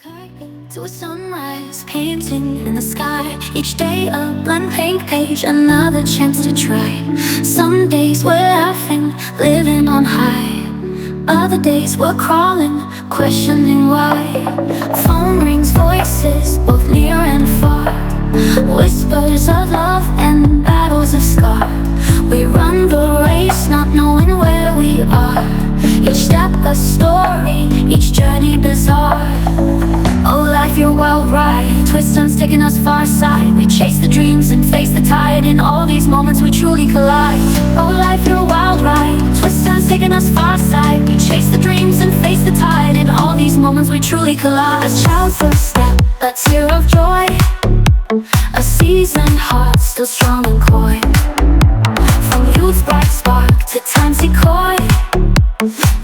Okay, to a sunrise, painting in the sky. Each day a blank page, another chance to try. Some days we're laughing, living on high. Other days we're crawling, questioning why. Phone rings, voices, both near and far. Whispers of love and battles of scar. We run the race, not knowing where we are. Each step a story, each journey bizarre. Oh life, your wild ride, twists turns taking us far side. We chase the dreams and face the tide. In all these moments we truly collide. Oh life, your wild ride, twists turns taking us far side. We chase the dreams and face the tide. In all these moments we truly collide. A child's first step, a tear of joy. A seasoned heart, still strong and coy. From youth's bright spark to time's decoy.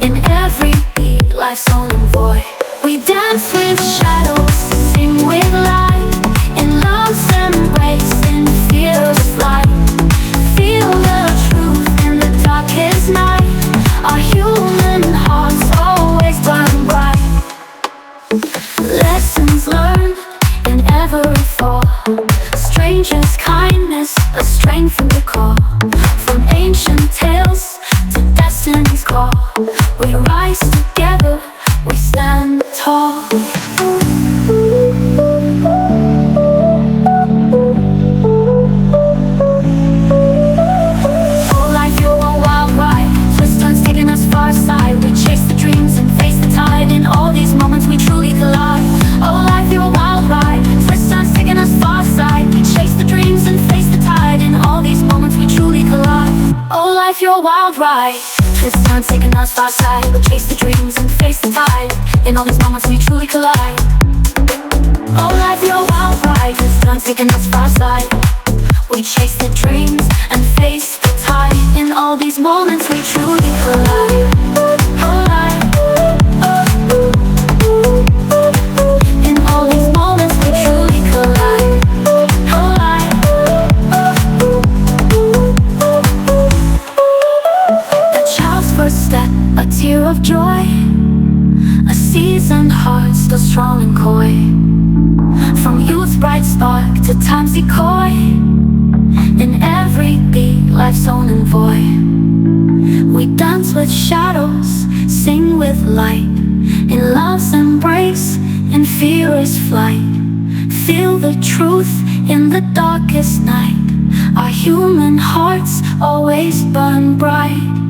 In every beat, life's own void. We dance with shadows, sing with light. In love's embrace, in fear's flight. Feel the truth in the darkest night. Our human hearts always burn bright. Lessons learned in every fall. Strangers' kindness, a strength in the call. From ancient tales to destiny's call. We rise together, we stand tall. Oh life, you're a wild ride, twists turns taking us far side. We chase the dreams and face the tide. In all these moments we truly collide. Oh life, you're a wild ride, twists turns taking us far side. We chase the dreams and face the tide. In all these moments we truly collide. Oh life, you're a wild ride, twists turns taking us far side. We chase the dreams and face the tide. In all these moments we truly collide. Oh life, you're a wild ride, twists turns taking us far side. We chase the dreams and face the tide. In all these moments we truly collide. Oh life, in all these moments we truly collide. Oh life, a child's first step, a tear of joy. A seasoned heart, still strong and coy. From youth's bright spark to time's decoy. In every beat, life's own void. We dance with shadows, sing with light. In love's embrace, in fear's flight. Feel the truth in the darkest night. Our human hearts always burn bright.